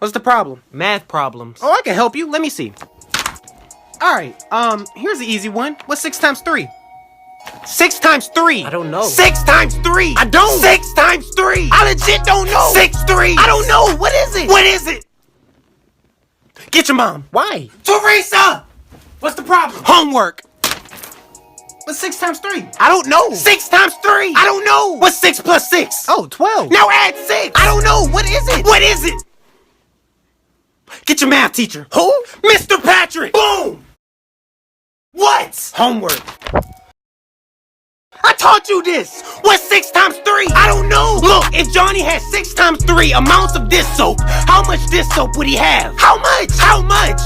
What's the problem? Math problems. Oh, I can help you. Let me see. Alright, here's the easy one. What's 6 times 3? 6 times 3. I don't know. 6 times 3. I don't. 6 times 3. I legit don't know. 6 3. I don't know. What is it? What is it? Get your mom. Why? Teresa! What's the problem? Homework. What's 6 times 3? I don't know. 6 times 3. I don't know. What's 6 plus 6? Oh, 12. Now add 6. I don't know. What is it? What is it? Get your math teacher. Who? Mr. Patrick. Boom. What? Homework. I taught you this. What's 6 times 3? I don't know. Look, if Johnny had 6 times 3 amounts of this soap, how much this soap would he have? How much? How much?